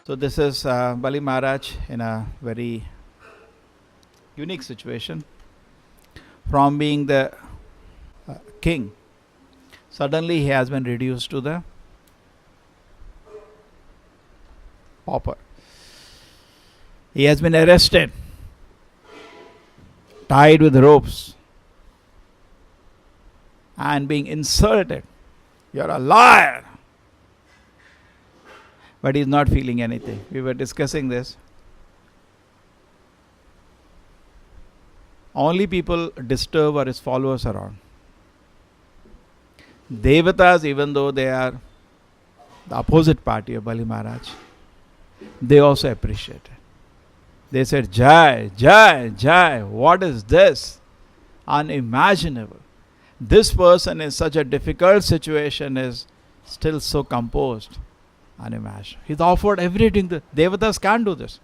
So this is Bali Maharaj in a very unique situation. From being the king, suddenly he has been reduced to the pauper. He has been arrested, tied with ropes, and being insulted. You're a liar. But he's not feeling anything. We were discussing this. Only people disturb are his followers around. Devatas, even though they are the opposite party of Bali Maharaj, they also appreciate it. They said, Jai, Jai, Jai, what is this? Unimaginable. This person in such a difficult situation is still so composed. Unimaginable. He's offered everything. The Devatas can't do this.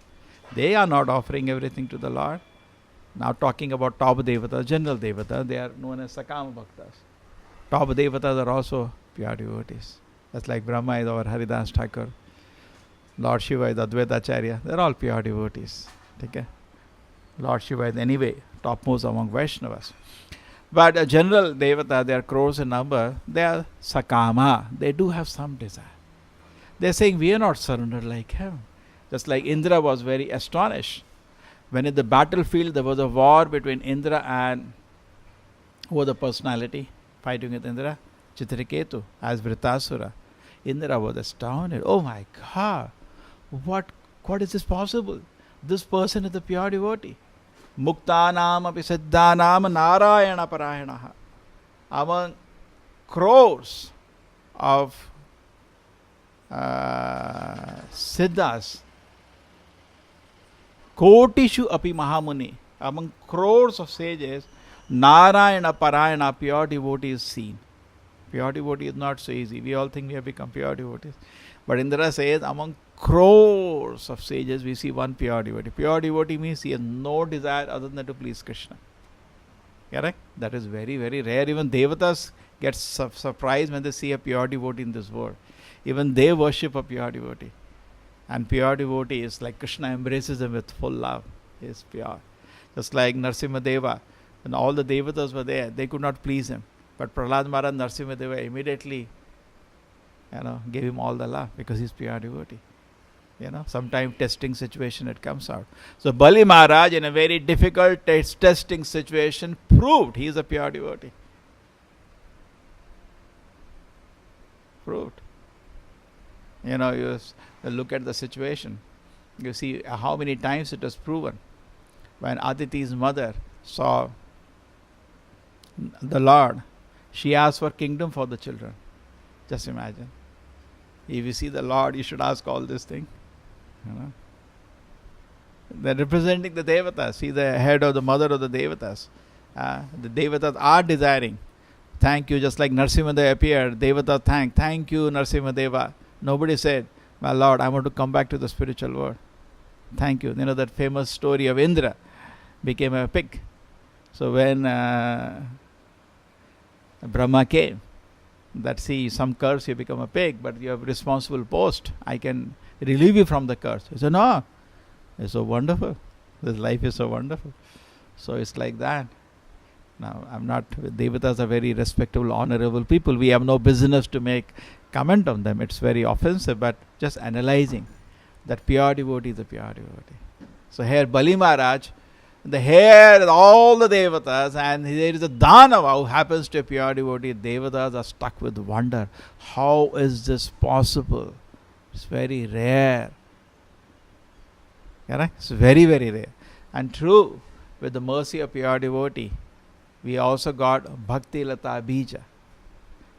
They are not offering everything to the Lord. Now talking about top Devatas, general Devatas, they are known as Sakama Bhaktas. Top Devatas are also pure devotees. That's like Brahma is our Haridas Thakur. Lord Shiva is Advaita Acharya. They're all pure devotees. Okay? Lord Shiva is anyway topmost among Vaishnavas. But a general Devata, they are crores in number, they are Sakama. They do have some desire. They're saying we are not surrendered like him. Just like Indra was very astonished. When in the battlefield there was a war between Indra and who was the personality fighting with Indra? Chitraketu as Vritasura. Indra was astounded. Oh my God, what is this possible? This person is the pure devotee. Muktanam api siddhanam narayana parayanaha. Among crores of Siddhas, Kotishu api Mahamuni, among crores of sages, Narayana Parayana, pure devotee is seen. Pure devotee is not so easy. We all think we have become pure devotees. But Indra says, among crores of sages, we see one pure devotee. Pure devotee means he has no desire other than to please Krishna. Correct? That is very, very rare. Even Devatas get surprised when they see a pure devotee in this world. Even they worship a pure devotee. And pure devotee is like Krishna embraces him with full love. He is pure. Just like Narsimhadeva. When all the Devatas were there, they could not please him. But Prahlad Maharaj, Narsimhadeva immediately gave him all the love because he's pure devotee. Sometime testing situation it comes out. So Bali Maharaj in a very difficult testing situation proved he is a pure devotee. Proved. You look at the situation. You see how many times it was proven. When Aditi's mother saw the Lord, she asked for kingdom for the children. Just imagine. If you see the Lord, you should ask all this thing. They're representing the Devatas. See the head of the mother of the Devatas. The Devatas are desiring. Thank you, just like Narsimhadeva appeared. Devata thank you, Narsimhadeva. Nobody said, my Lord, I want to come back to the spiritual world. Thank you. That famous story of Indra became a pig. So when Brahma came, that see some curse, you become a pig, but you have a responsible post. I can relieve you from the curse. He said, no, it's so wonderful. This life is so wonderful. So it's like that. Now, Devatas are very respectable, honorable people. We have no business to make comment on them. It's very offensive, but just analyzing That pure devotee is a pure devotee. So here Bali Maharaj, here all the devatas, and there is a Danava who happens to a pure devotee. Devatas are stuck with wonder. How is this possible? It's very rare. Correct? It's very, very rare. And true, with the mercy of pure devotee, we also got Bhakti Lata Bija.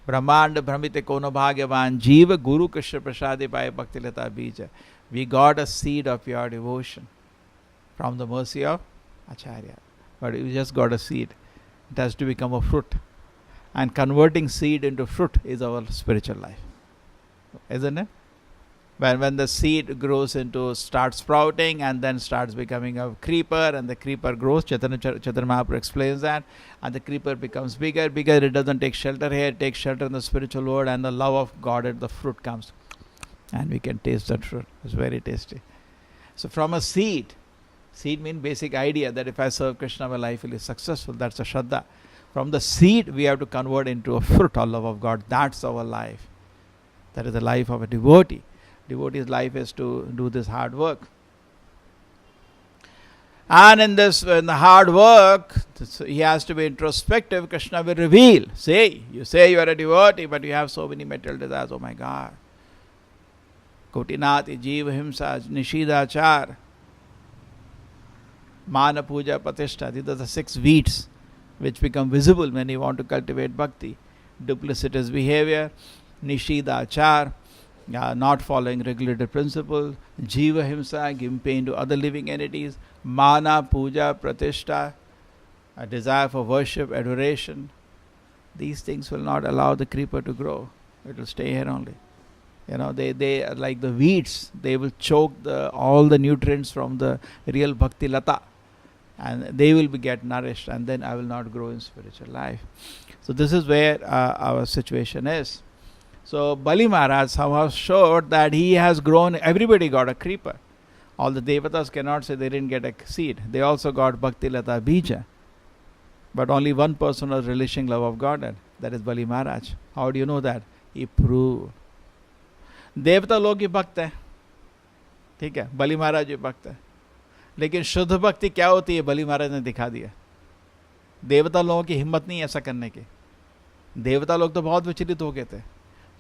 Brahmanda Brahmite Kono Bhagyavan Jiva Guru Krishna Prasadi Pai Bhakti Lata Bija. We got a seed of pure devotion from the mercy of Acharya. But we just got a seed. It has to become a fruit. And converting seed into fruit is our spiritual life. Isn't it? When the seed grows into, starts sprouting and then starts becoming a creeper, and the creeper grows, Chaitanya Mahaprabhu explains that, and the creeper becomes bigger, it doesn't take shelter here, it takes shelter in the spiritual world, and the love of God and the fruit comes. And we can taste that fruit. It's very tasty. So from a seed means basic idea that if I serve Krishna, my life will be successful. That's a Shraddha. From the seed, we have to convert into a fruit, or love of God. That's our life. That is the life of a devotee. Devotee's life is to do this hard work. And in the hard work, he has to be introspective. Krishna will reveal. You say you are a devotee, but you have so many material desires. Oh my God. Kotinati, Jiva Himsa, Nishidachar, Mana Puja, Pratishtha. These are the 6 weeds which become visible when you want to cultivate bhakti. Duplicitous behavior, Nishidachar, not following regulated principle, Jiva Himsa, giving pain to other living entities, Mana, Puja, Pratishtha, a desire for worship, adoration. These things will not allow the creeper to grow. It will stay here only. They are like the weeds. They will choke all the nutrients from the real Bhakti Lata, and they will get nourished, and then I will not grow in spiritual life. So this is where our situation is. So Bali Maharaj somehow showed that he has grown. Everybody got a creeper. All the devatas cannot say they didn't get a seed. They also got Bhakti Lata Bija. But only one person was relishing love of God, and that is Bali Maharaj. How do you know that? He proved. देवता लोग ही भक्त है, ठीक है, बलि महाराज भी भक्त है, लेकिन शुद्ध भक्ति क्या होती है बलि महाराज ने दिखा दिया. देवता लोगों की हिम्मत नहीं ऐसा करने की. देवता लोग तो बहुत विचलित हो गए थे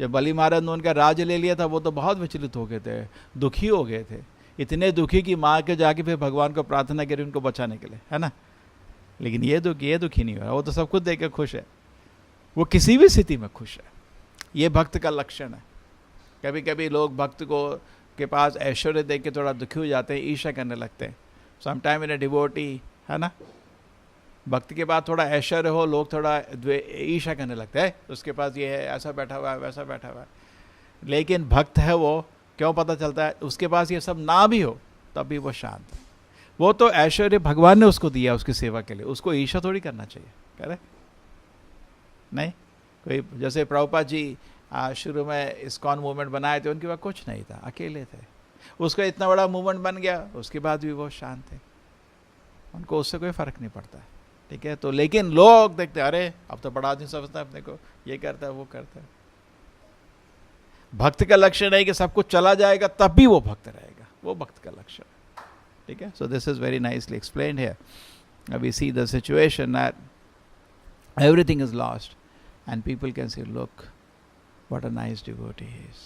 जब बलि महाराज ने उनका राज ले लिया था. वो तो बहुत विचलित हो गए थे, दुखी हो गए थे, इतने दुखी कि माँ के जाके फिर भगवान को प्रार्थना करी उनको बचाने के लिए, है ना. लेकिन ये दुखी नहीं हुआ. वो तो सब कुछ देख के खुश है. वो किसी भी स्थिति में खुश है. ये भक्त का लक्षण है. कभी कभी लोग भक्त को के पास ऐश्वर्य देख के थोड़ा दुखी हो जाते हैं, ईर्ष्या करने लगते हैं. समटाइम इन ए डिवोटी, है ना, भक्त के बाद थोड़ा ऐश्वर्य हो, लोग थोड़ा ईर्ष्या करने लगते हैं. उसके पास ये है, ऐसा बैठा हुआ है, वैसा बैठा हुआ है. लेकिन भक्त है वो, क्यों पता चलता है? उसके पास ये सब ना भी हो तब भी वो शांत है. वो तो ऐश्वर्य भगवान ने उसको दिया उसकी सेवा के लिए, उसको ईर्ष्या थोड़ी करना चाहिए. करें नहीं. कोई जैसे प्रभुपाद जी शुरू में इस्कॉन मूवमेंट बनाए थे, उनके पास कुछ नहीं था, अकेले थे. उसका इतना बड़ा मूवमेंट बन गया, उसके बाद भी वो शांत थे. उनको उससे कोई फर्क नहीं पड़ता है, ठीक है. तो लेकिन लोग देखते अरे अब तो बड़ा आदमी समझता है अपने को, ये करता है वो करता है. भक्त का लक्षण है कि सब कुछ चला जाएगा तब भी वो भक्त रहेगा, वो भक्त का लक्षण है, ठीक है. So this is very nicely explained here. We see the situation that everything is lost and people can say look what a nice devotee he is.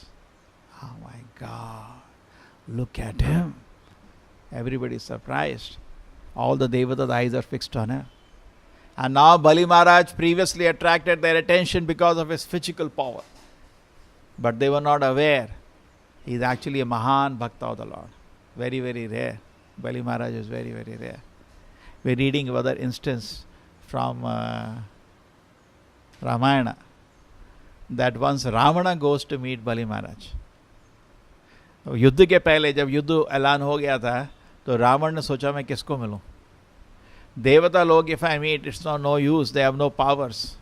Oh my God, look at him. Everybody is surprised. All the devatas' eyes are fixed on him. And now Bali Maharaj previously attracted their attention because of his physical power. But they were not aware. He is actually a Mahan Bhakta of the Lord. Very, very rare. Bali Maharaj is very, very rare. We are reading another instance from Ramayana. That once Ravana goes to meet Bali Maharaj. युद्ध के पहले जब युद्ध ऐलान हो गया था तो रावण ने सोचा मैं किसको मिलूं. देवता लोग if I meet it's no use, they have no powers.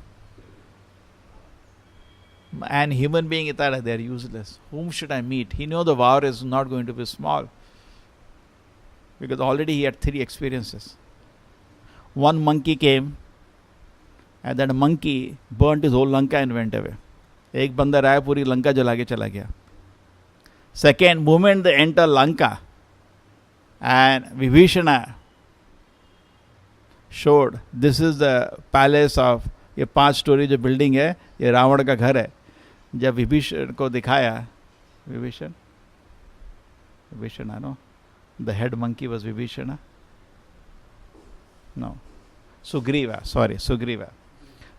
And human being they are useless. Whom should I meet? He knew the war is not going to be small because already he had 3 experiences. One monkey came and that monkey burnt his whole Lanka and went away. एक बंदर आया पूरी लंका जला के चला गया. Second, moment they enter Lanka, and Vibhishana showed this is the palace of, ये 5 story जो बिल्डिंग है ये रावण का घर है. जब विभीषण को दिखाया, Vibhishan I know the head monkey was Vibhishana. No, Sugriva, sorry Sugriva.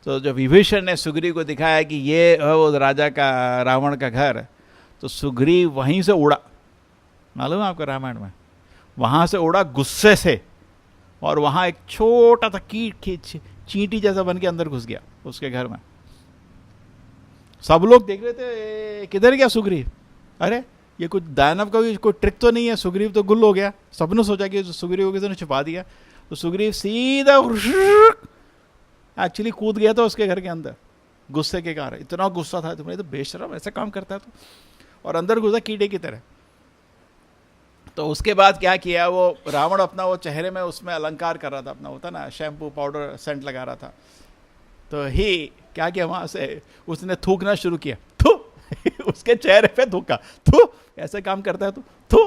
तो जब विभीषण ने सुग्रीव को दिखाया कि ये वो राजा का रावण का घर, तो सुग्रीव वहीं से उड़ा. मालूम है आपको रामायण में, वहाँ से उड़ा गुस्से से, और वहाँ एक छोटा सा चींटी जैसा बन के अंदर घुस गया उसके घर में. सब लोग देख रहे थे किधर गया सुग्रीव, अरे ये कुछ दानव का भी कोई ट्रिक तो नहीं है, सुग्रीव तो गुल हो गया. सबने सोचा कि सुग्रीव को किसी ने छुपा दिया. तो सुग्रीव सीधा एक्चुअली कूद गया था उसके घर के अंदर गुस्से के कारण. इतना गुस्सा था, तुम्हें तो बेशरम ऐसा काम करता है तो, और अंदर घुसा कीड़े की तरह. तो उसके बाद क्या किया, वो रावण अपना वो चेहरे में उसमें अलंकार कर रहा था, अपना होता ना शैम्पू पाउडर सेंट लगा रहा था. तो ही क्या किया, वहाँ से उसने थूकना शुरू किया. थू उसके चेहरे पे थूका. थू ऐसे काम करता है थू.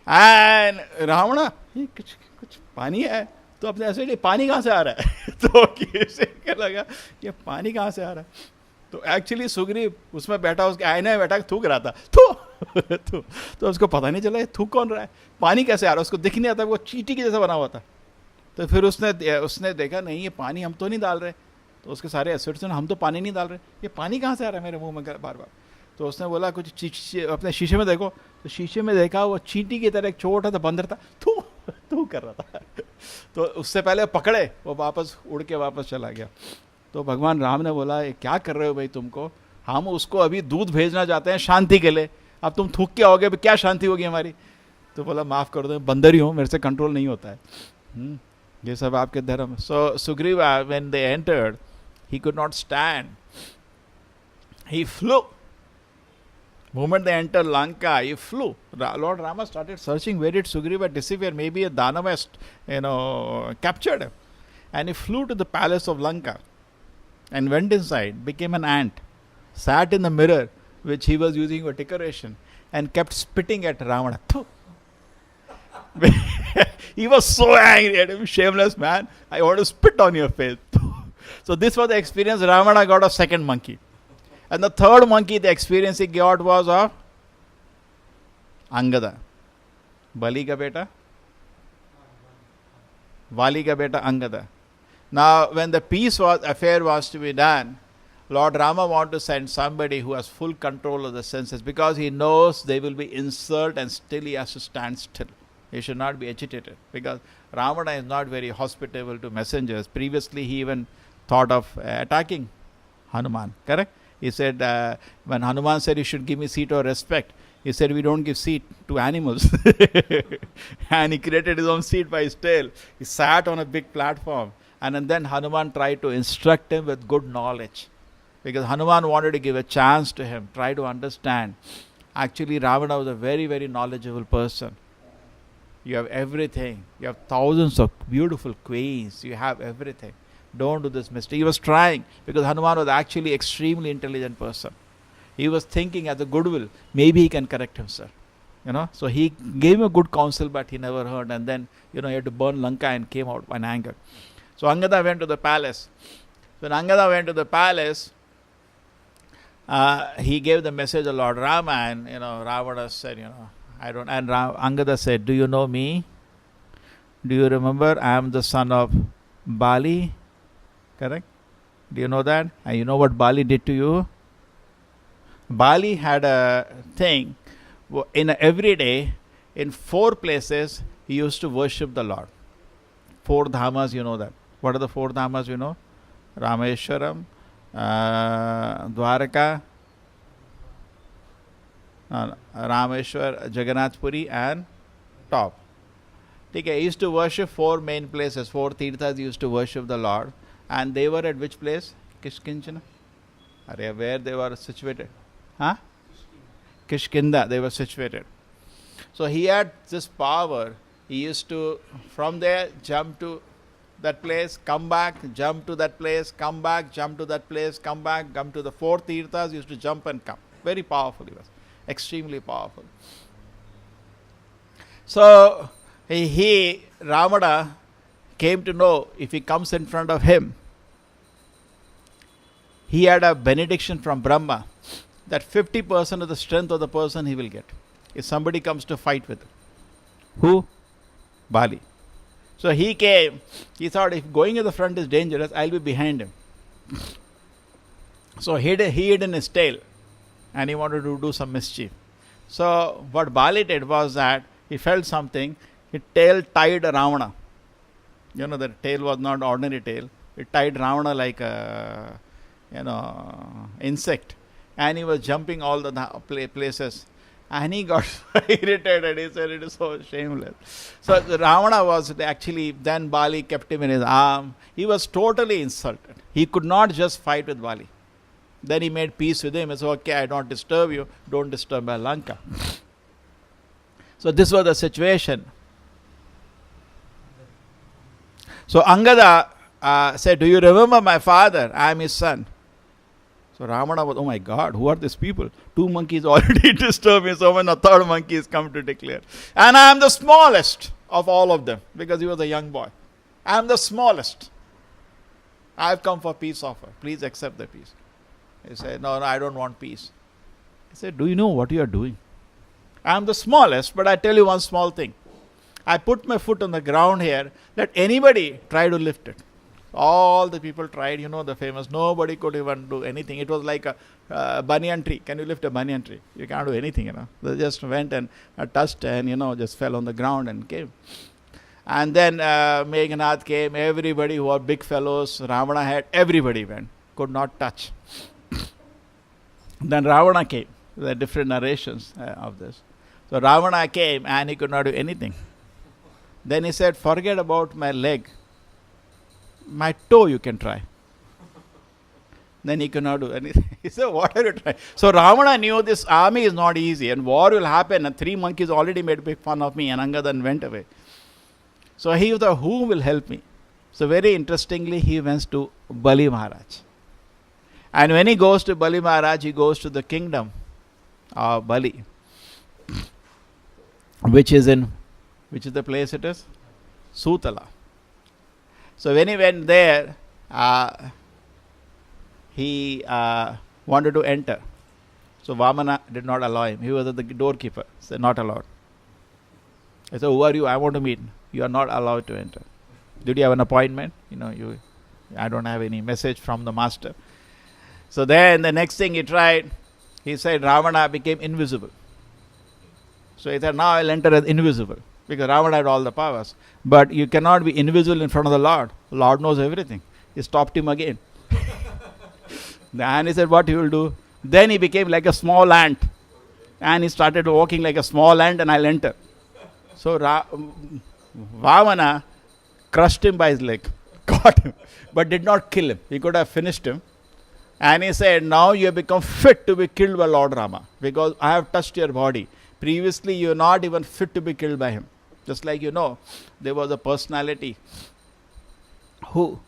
एंड रावण ये कुछ पानी है, तो अपने ऐसे नहीं, पानी कहाँ से आ रहा है तो किसी को लगा ये पानी कहाँ से आ रहा है. तो एक्चुअली सुग्रीव उसमें बैठा, उसके आईने में बैठा थूक रहा था. थू तो उसको पता नहीं चला ये थूक कौन रहा है, पानी कैसे आ रहा है, उसको दिख नहीं आता, वो चींटी के जैसा बना हुआ था. तो फिर उसने देखा नहीं ये पानी हम तो नहीं डाल रहे. तो उसके सारे एसिड्स हम तो पानी नहीं डाल रहे, ये पानी कहाँ से आ रहा है मेरे मुंह में बार बार. तो उसने बोला कुछ अपने शीशे में देखो. तो शीशे में देखा वो चींटी की तरह एक छोटा सा बंदर था, थू कर रहा था. तो उससे पहले पकड़े, वो वापस उड़ के वापस चला गया. तो भगवान राम ने बोला ये क्या कर रहे हो भाई तुमको, हम उसको अभी दूध भेजना चाहते हैं शांति के लिए, अब तुम थूक के आओगे, क्या शांति होगी हमारी. तो बोला माफ़ कर दो, बंदर ही हूँ, मेरे से कंट्रोल नहीं होता है. ये सब आपके धर्म. So Sugriva when they entered he could not stand, he flew. Moment they entered Lanka, he flew. Lord Rama started searching where did Sugriva disappear. Maybe a Danava captured him. And he flew to the palace of Lanka and went inside, became an ant, sat in the mirror which he was using for decoration, and kept spitting at Ravana. He was so angry at him, shameless man, I want to spit on your face. So this was the experience Ravana got of second monkey. And the third monkey, the experience he got was of Angada. Bali ka beta? Vali ka beta Angada. Now when the peace affair was to be done, Lord Rama wanted to send somebody who has full control of the senses, because he knows they will be insulted and still he has to stand still. He should not be agitated, because Ravana is not very hospitable to messengers. Previously he even thought of attacking Hanuman, correct? He said, when Hanuman said, you should give me seat or respect, he said, we don't give seat to animals. And he created his own seat by his tail. He sat on a big platform. And then Hanuman tried to instruct him with good knowledge, because Hanuman wanted to give a chance to him, try to understand. Actually, Ravana was a very, very knowledgeable person. You have everything. You have thousands of beautiful queens. You have everything. Don't do this mistake. He was trying, because Hanuman was actually extremely intelligent person. He was thinking as a goodwill, maybe he can correct himself. So he gave him a good counsel, but he never heard. And then, he had to burn Lanka and came out in anger. So Angada went to the palace. When Angada went to the palace, he gave the message of Lord Rama, and Ravana said, I don't. And Angada said, do you know me? Do you remember? I am the son of Bali. Correct? Do you know that? And you know what Bali did to you? Bali had a thing. Every day, in 4 places, he used to worship the Lord. 4 dhamas, you know that. What are the 4 dhamas you know? Rameshwaram, Dwaraka, Rameshwar, Jagannath Puri, and top. Okay, he used to worship 4 main places. 4 tirthas he used to worship the Lord. And they were at which place? Kishkinchana. Where they were situated? Huh? Kishkinda, they were situated. So he had this power. He used to, from there, jump to that place, come back, jump to that place, come back, jump to that place, come back, come to the 4 tirthas, he used to jump and come. Very powerful he was. extremely powerful. So Ravana came to know if he comes in front of him, he had a benediction from Brahma that 50% of the strength of the person he will get if somebody comes to fight with him. Who? Bali. So he came, he thought if going in the front is dangerous, I'll be behind him. So he hid in his tail and he wanted to do some mischief. So what Bali did was that he felt something, his tail tied Ravana. You know, the tail was not ordinary tail. It tied Ravana like a, insect. And he was jumping all the places. And he got irritated. He said, it is so shameless. So Ravana was actually, then Bali kept him in his arm. He was totally insulted. He could not just fight with Bali. Then he made peace with him. He said, okay, I don't disturb you. Don't disturb my Lanka. So this was the situation. So Angada said, do you remember my father? I am his son. So Ravana was, oh my God, who are these people? 2 monkeys already disturbed me, so when a third monkey is come to declare. And I am the smallest of all of them, because he was a young boy. I am the smallest. I have come for peace offer. Please accept the peace. He said, no, I don't want peace. He said, do you know what you are doing? I am the smallest, but I tell you one small thing. I put my foot on the ground here, let anybody try to lift it. All the people tried, the famous, nobody could even do anything. It was like a banyan tree. Can you lift a banyan tree? You can't do anything, They just went and touched and, just fell on the ground and came. And then Meghnath came, everybody who were big fellows, Ravana had, everybody went, could not touch. Then Ravana came. There are different narrations of this. So Ravana came and he could not do anything. Then he said, forget about my leg. My toe you can try. Then he could not do anything. He said, what are you trying? So Ravana knew this army is not easy and war will happen and 3 monkeys already made big fun of me and Angada went away. So he thought, who will help me? So very interestingly, he went to Bali Maharaj. And when he goes to Bali Maharaj, he goes to the kingdom of Bali. Which is the place it is? Sutala. So when he went there, he wanted to enter. So Vamana did not allow him. He was the doorkeeper. He said, not allowed. I said, who are you? I want to meet. You are not allowed to enter. Did you have an appointment? I don't have any message from the master. So then the next thing he tried, he said Ravana became invisible. So he said, now I'll enter as invisible. Because Ravana had all the powers. But you cannot be invisible in front of the Lord. The Lord knows everything. He stopped him again. Then he said, what he will do? Then he became like a small ant. And he started walking like a small ant and I'll enter. So Vamana crushed him by his leg. Caught him. But did not kill him. He could have finished him. And he said, now you have become fit to be killed by Lord Rama. Because I have touched your body. Previously you are not even fit to be killed by him. Just like there was a personality who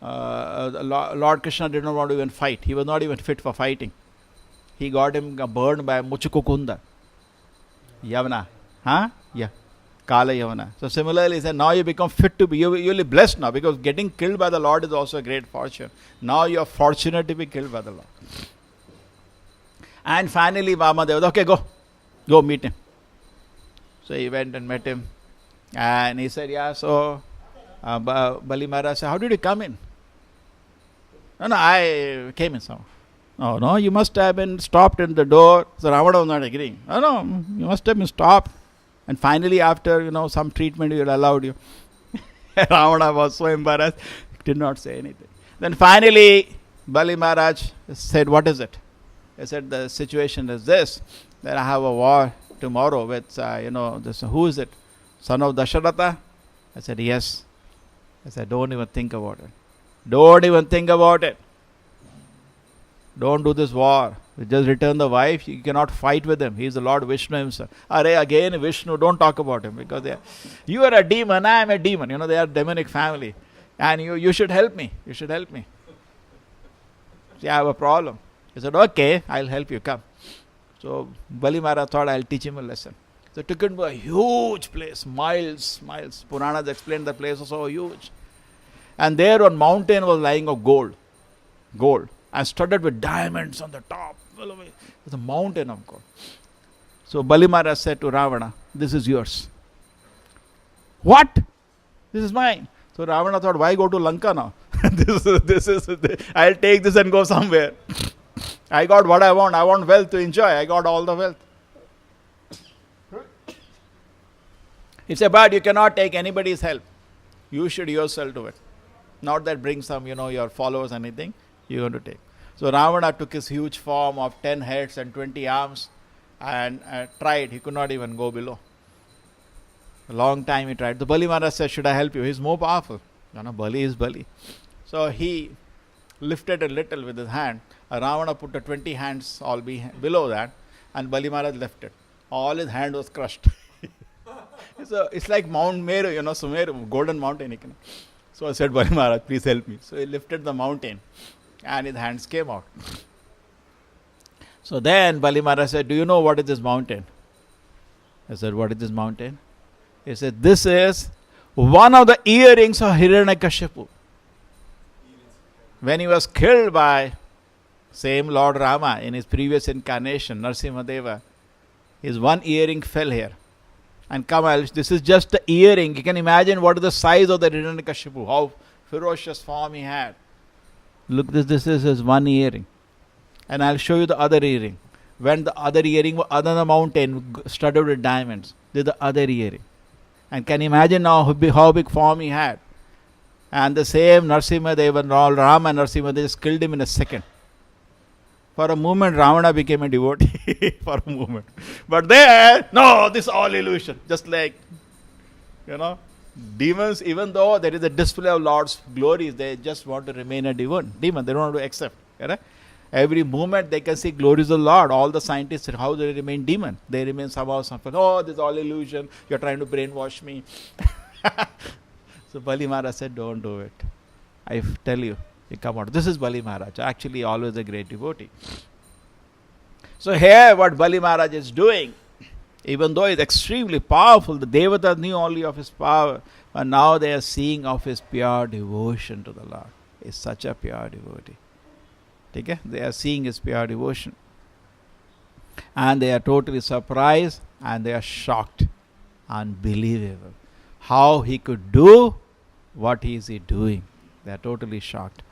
Lord Krishna did not want to even fight. He was not even fit for fighting. He got him burned by Muchukukunda. Yavana. Yeah. Kala Yavana. So similarly, he said, now you become fit to be, you'll be blessed now because getting killed by the Lord is also a great fortune. Now you are fortunate to be killed by the Lord. And finally, Vamadeva, okay, go meet him. So he went and met him. And he said, yeah, so Bali Maharaj said, how did you come in? No, I came in somehow. Oh, no, you must have been stopped in the door. So Ravana was not agreeing. No, you must have been stopped. And finally, after, some treatment, we allowed you. Ravana was so embarrassed, did not say anything. Then finally, Bali Maharaj said, what is it? He said, the situation is this, that I have a war tomorrow with, this, who is it? Son of Dasharatha? I said, yes. I said, don't even think about it. Don't even think about it. Don't do this war. You just return the wife. You cannot fight with him. He is the Lord Vishnu himself. Again, Vishnu, don't talk about him because you are a demon, I am a demon. They are demonic family. And you should help me. You should help me. See, I have a problem. He said, okay, I'll help you. Come. So Bali Maharaj thought, I'll teach him a lesson. So took him to a huge place, miles. Puranas explained the place was so huge. And there on mountain was lying of gold, and studded with diamonds on the top. It's a mountain of gold. So Bali Maharaj said to Ravana, this is yours. What? This is mine. So Ravana thought, why go to Lanka now? I'll take this and go somewhere. I got what I want. I want wealth to enjoy. I got all the wealth. He said, but you cannot take anybody's help. You should yourself do it. Not that bring some, your followers, anything. You're going to take. So Ravana took his huge form of 10 heads and 20 arms and tried. He could not even go below. A long time he tried. The Bali Maharaj said, should I help you? He's more powerful. Bali is Bali. So he lifted a little with his hand. Ravana put the 20 hands all below that, and Bali Maharaj lifted. All his hand was crushed. So it's like Mount Meru, Sumeru, golden mountain. So I said, Bali Maharaj, please help me. So he lifted the mountain and his hands came out. So then Bali Maharaj said, do you know what is this mountain? I said, what is this mountain? He said, this is one of the earrings of Hiranyakashipu. When he was killed by same Lord Rama in his previous incarnation, Narasimhadeva, his one earring fell here. And Kamal, this is just the earring. You can imagine what is the size of the Hiranyakashipu, how ferocious form he had. Look, this is his one earring. And I'll show you the other earring. When the other earring was under the mountain, studded with diamonds, this is the other earring. And can you imagine now how big form he had? And the same Narasimhadeva, Rama and Narasimhadeva just killed him in a second. For a moment, Ravana became a devotee. For a moment. But there, no, this is all illusion. Just like, demons, even though there is a display of Lord's glories, they just want to remain a demon. They don't want to accept. Every moment they can see glories of the Lord. All the scientists, how they remain demon? They remain somehow, oh, this is all illusion. You're trying to brainwash me. So Bali Maharaj said, don't do it. I tell you, come out. This is Bali Maharaj, actually always a great devotee. So here what Bali Maharaj is doing, even though he's extremely powerful, the Devatas knew only of his power, but now they are seeing of his pure devotion to the Lord. He's such a pure devotee. Okay? They are seeing his pure devotion. And they are totally surprised and they are shocked. Unbelievable. How he could do what is he doing. They are totally shocked.